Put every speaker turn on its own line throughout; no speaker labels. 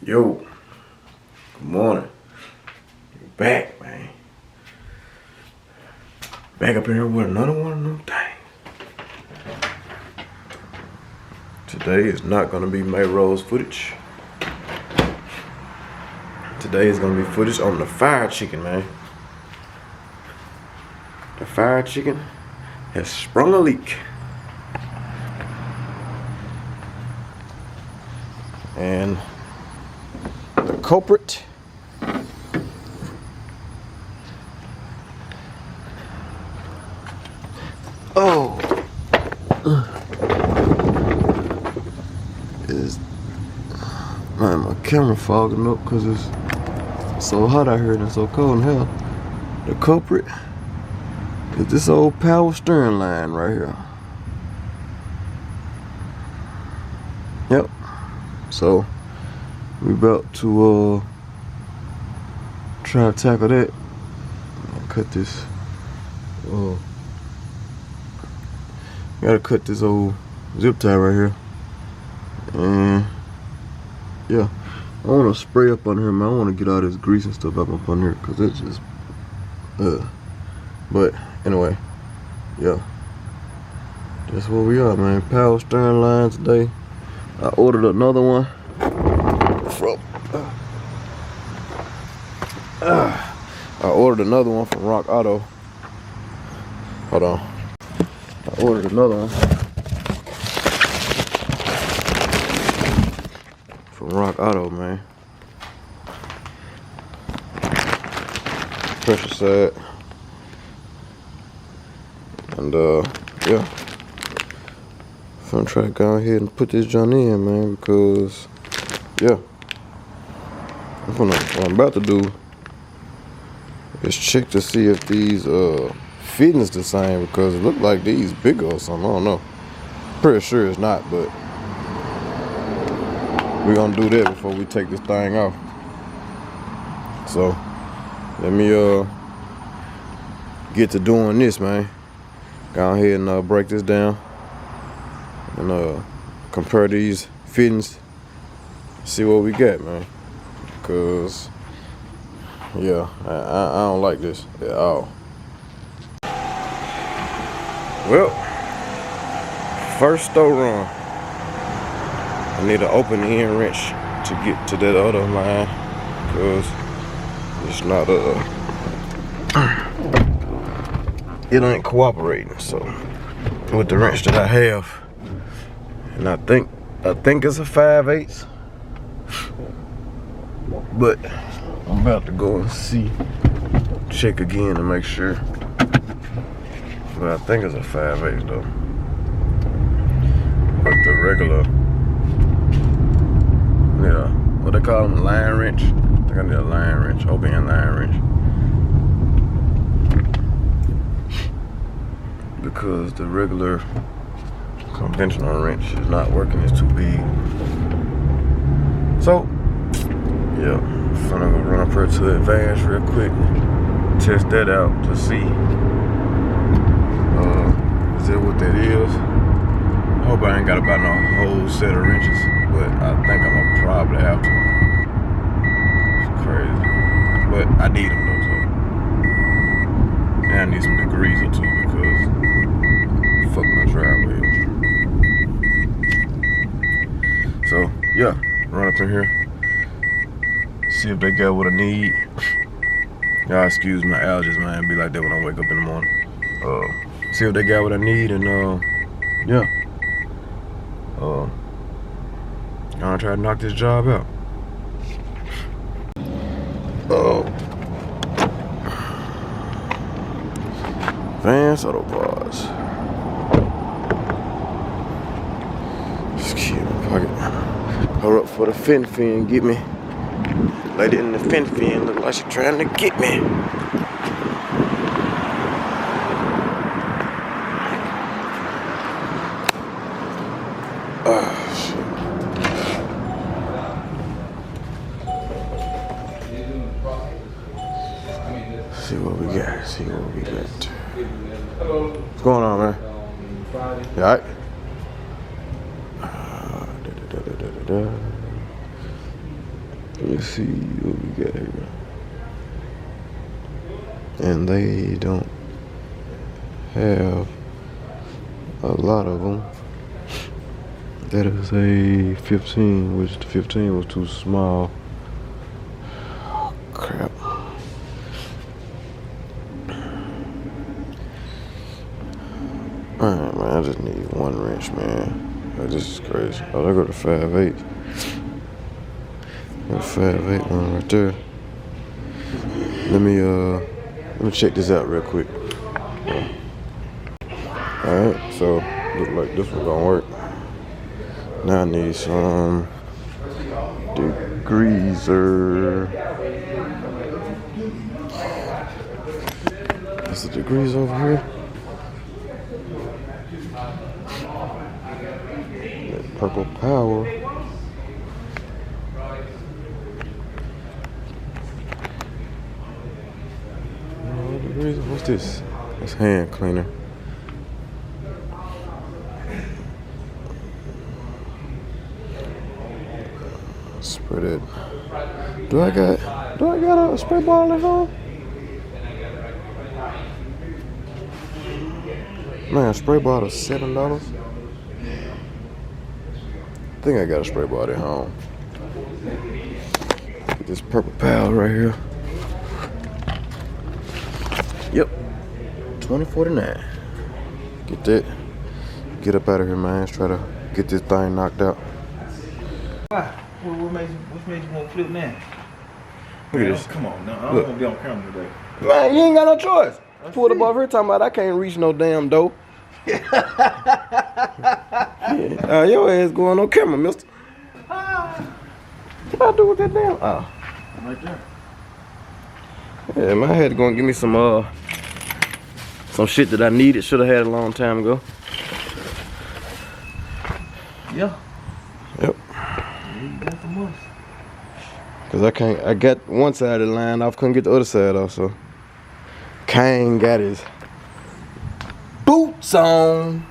Yo, good morning. You're back, man. Back up in here with another one of them things. Today is not gonna be MayRose footage. Today is gonna be footage on the fire chicken, man. The fire chicken has sprung a leak. And the culprit is, man, my camera fogging up because it's so hot out here and it's so cold in hell. The culprit is this old power steering line right here. Yep. So we about to try to tackle that. I'll cut this. Gotta cut this old zip tie right here. And yeah, I want to spray up on here, man. I want to get all this grease and stuff up on here because it's just but anyway, yeah, that's where we are, man. Power steering line today. I ordered another one from from Rock Auto. Hold on. I ordered another one from Rock Auto, man. Pressure set. And yeah. I'm gonna try to go ahead and put this joint in, man, because yeah. What I'm about to do is check to see if these fittings the same, because it look like these bigger or something. I don't know. Pretty sure it's not, but we're gonna do that before we take this thing off. So let me get to doing this, man. Go ahead and break this down and compare these fittings, see what we got, man. Cause yeah, I don't like this at all. Well, first store run, I need to open the end wrench to get to that other line, cause it's not it ain't cooperating. So with the wrench that I have, and I think it's a 5/8, but I'm about to go and see, check again to make sure. But I think it's a 5/8 though. But the regular, yeah, what they call them, line wrench. I think I need a line wrench, open line wrench. Because the regular conventional wrench is not working, it's too big. So, yeah, I'm gonna go run up here to Advance real quick, test that out to see is that what that is. I hope I ain't gotta buy no whole set of wrenches, but I think I'm gonna probably have to. It's crazy, but I need them though, so. And I need some degreaser too, because fuck my driveway. So yeah, run up in here, see if they got what I need. Y'all excuse my allergies, man. Be like that when I wake up in the morning. See if they got what I need, and yeah. I'm gonna try to knock this job out. Advance Auto Parts. Just keep it in my pocket. Hold up for the fin, get me. Lady in the fin look like she trying to get me. Shit. See what we got. What's going on, man? You alright? Let's see what we got here. And they don't have a lot of them. That is a 15, which the 15 was too small. Oh, crap. Alright, man, I just need one wrench, man. Like, this is crazy. Oh, there go the 5.8. Got a 5.8 one right there. Let me check this out real quick. Alright, so look like this one gonna work. Now I need some degreaser. Is the degreaser over here? That purple power. What's this? It's hand cleaner. Spray that. Do I got a spray bottle at home? Man, spray bottle $7. I think I got a spray bottle at home. Get this purple pal right here. Yep, $20.49. Get that. Get up out of here, man. Let's try to get this thing knocked out.
What made you want to flip now?
Look at this.
Come on, now. I don't want to be on camera today.
Man, you ain't got no choice. Pulled up over here talking about I can't reach no damn door. Yeah. Your ass going on camera, mister. What I do with that damn? Oh.
Right there.
Yeah, man, I had to go and give me some shit that I needed. Should have had it a long time ago.
Yeah.
Yep.
You got the most.
Cause I got one side of the line off, couldn't get the other side off, so Kane got his boots on.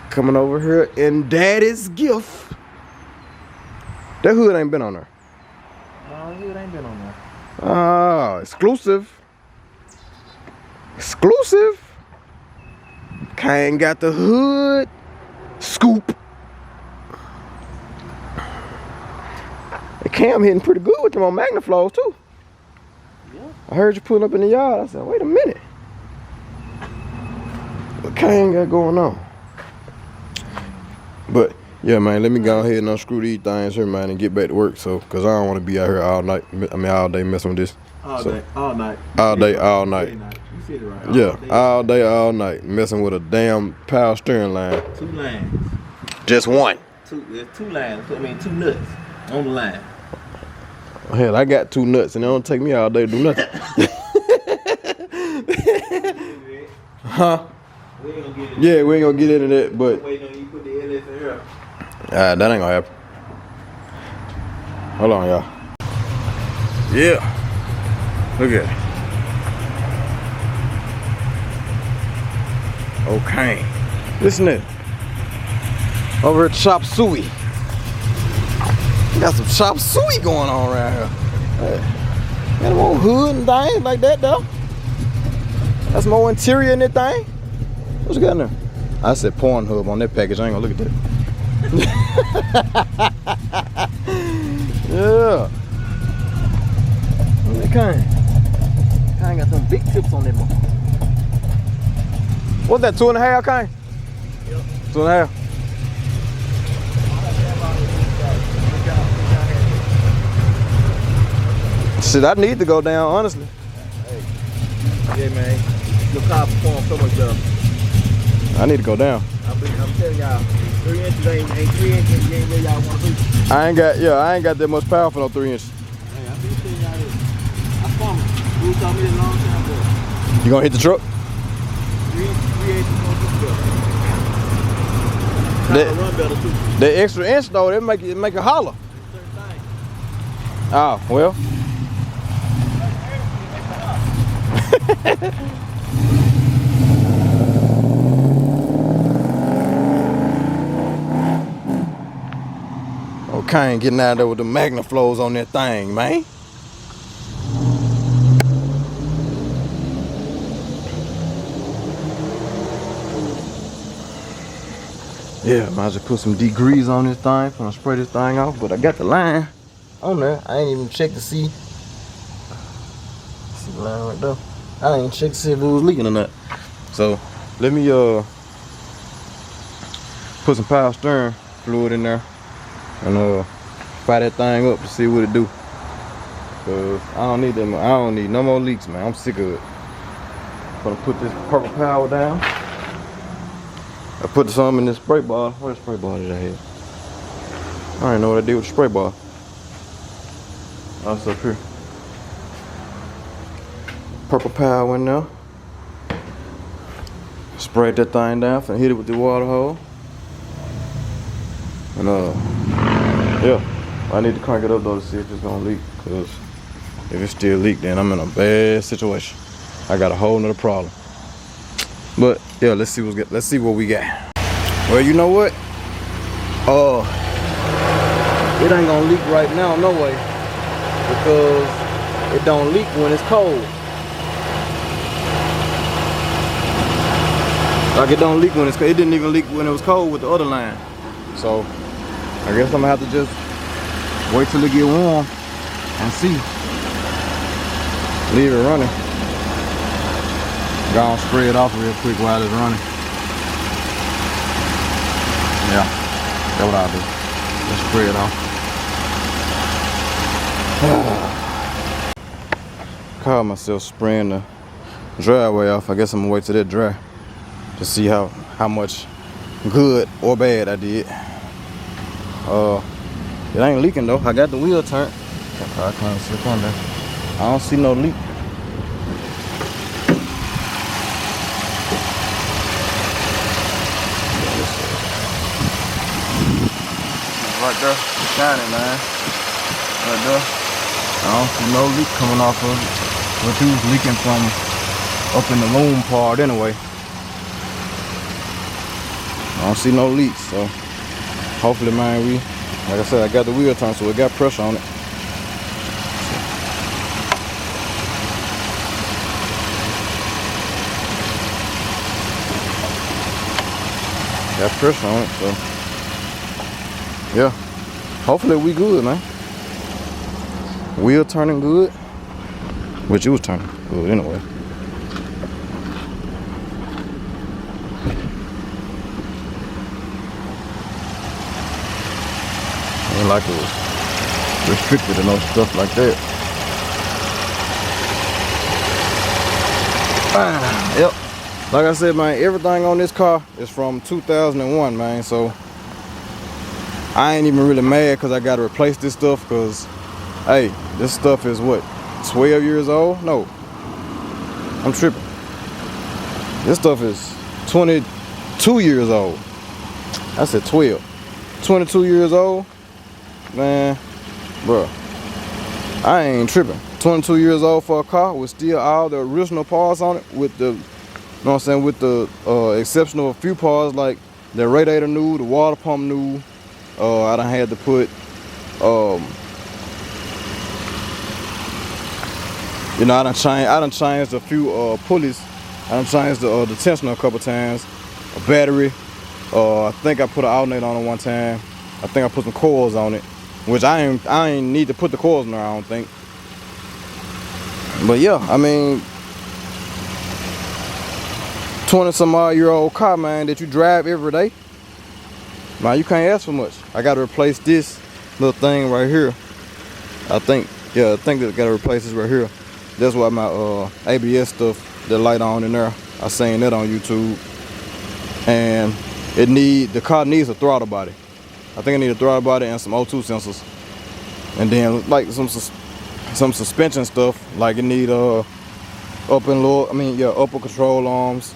Coming over here in Daddy's gift. That hood ain't been on there.
No, hood ain't been on there.
Ah, exclusive. Exclusive. Kane got the hood scoop. The cam hitting pretty good with them on Magnaflows too.
Yeah.
I heard you pulling up in the yard. I said, wait a minute. What Kane got going on? But yeah, man, let me go ahead and unscrew these things here, man, and get back to work. So, cause I don't want to be out here all night. All day messing with this.
All day, all night.
All day, all night.
You said it right.
Yeah, all day, all night, messing with a damn power steering line.
2 lines.
Just one.
There's 2 lines. I mean, 2 nuts on the line.
Hell, I got 2 nuts, and it don't take me all day to do nothing. Huh?
We ain't gonna get it.
Yeah, we ain't gonna get into that, but
Wait on you put the LS in here.
that ain't gonna happen. Hold on, y'all. Yeah. Look at it. Okay. Listen to it. Over at Chop Suey. Got some chop suey going on around here. Got a little hood and things like that though. That's more interior in that thing. What's got in there? I said Pornhub on that package. I ain't gonna look at that. Yeah. Look at that kind got some big tips on that one. What's that, 2.5 kind? Yep. 2.5. Shit, I need to go down, honestly.
Hey. Yeah, man. Your car performs so much better.
I need to go down.
I'm telling y'all, 3 inches ain't 3 inches. You ain't where y'all want to be.
I ain't got that much power for no 3 inches.
Hey, I been telling y'all this. I promise. You told me this a long time ago.
You gonna hit the truck?
3 inches gonna do better. Run better too.
The extra inch though, it make it holler. Oh, well. Okay, getting out there with the magna flows on that thing, man. Yeah, might just put some degrees on this thing. Gonna spray this thing off, but I got the line on there. I ain't even checked to see. See the line right there. I ain't checked to see if it was leaking or not. So let me put some power steering fluid in there and fire that thing up to see what it do. Cause I don't need them. I don't need no more leaks, man. I'm sick of it. Gonna put this purple power down. I put some in this spray bottle. Where the spray bottle did I have? I don't know what I did with the spray bottle. Oh, it's up here. Purple power in there. Sprayed that thing down and hit it with the water hose. And yeah, I need to crank it up though to see if it's gonna leak. Cause if it still leak, then I'm in a bad situation. I got a whole nother problem. But yeah, let's see what we got. Well, you know what? It ain't gonna leak right now, no way, because it don't leak when it's cold. Like it don't leak when it's cold. It didn't even leak when it was cold with the other line. So I guess I'm gonna have to just wait till it get warm and see. Leave it running. Go on, spray it off real quick while it's running. Yeah, that's what I'll do. Just spray it off. Caught myself spraying the driveway off. I guess I'm gonna wait till that dry to see how much good or bad I did. It ain't leaking though. I got the wheel turned. I can't slip on there. I don't see no leak. Right there, it's shining, man. Right there. I don't see no leak coming off of it. But it was leaking from up in the loom part anyway. I don't see no leaks, so hopefully, man, like I said, I got the wheel turned, so it got pressure on it. Got pressure on it, so yeah, hopefully we good, man. Wheel turning good, which it was turning good anyway. Ain't like it was restricted and no stuff like that. Yep, like I said, man, everything on this car is from 2001, man, so I ain't even really mad because I got to replace this stuff because, hey, this stuff is what, 12 years old? No, I'm tripping. This stuff is 22 years old. I said 12. 22 years old? Man, bro, I ain't tripping. 22 years old for a car with still all the original parts on it, with the, you know what I'm saying, with the exception of a few parts like the radiator new, the water pump new. I done had to put, you know, I done changed a few pulleys. I done changed the tensioner a couple times. A battery. I think I put an alternator on it one time. I think I put some coils on it, which I ain't need to put the coils in there, I don't think. But yeah, I mean, 20-some-odd-year-old car, man, that you drive every day. Man, you can't ask for much. I gotta replace this little thing right here. I think I gotta replace this right here. That's why my ABS stuff, the light on in there, I seen that on YouTube. And the car needs a throttle body. I think I need a throttle body and some O2 sensors. And then like some suspension stuff, like it need upper control arms,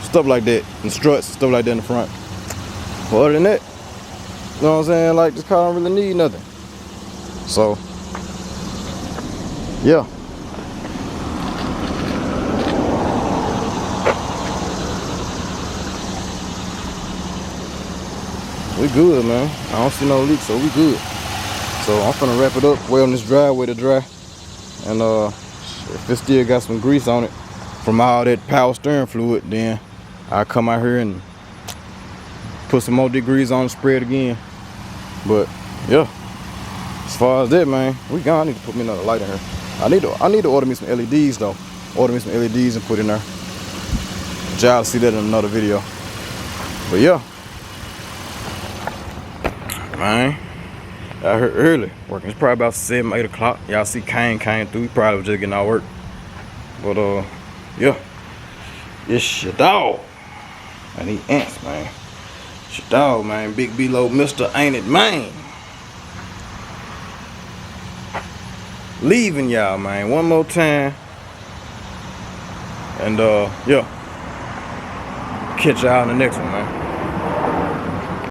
stuff like that, and struts, stuff like that in the front. But other than that, you know what I'm saying, like this car don't really need nothing. So yeah.
we good, man. I don't see no leaks, so we good. So I'm finna wrap it up, wait on this driveway to dry. And if it still got some grease on it from all that power steering fluid, then I'll come out here and put some more degrees on and spray it again. But yeah, as far as that, man, we gone. I need to put me another light in here. I need to order me some LEDs though. Order me some LEDs and put in there. Y'all see that in another video. But yeah, man, I heard early working. It's probably about 7, 8 o'clock. Y'all see Kane came through. He probably was just getting out of work. But yeah, it's your dog. I need ants, man. It's your dog, man. Big B-Lo, Mr. Ain't It, man. Leaving y'all, man, one more time. And yeah, catch y'all in the next one, man.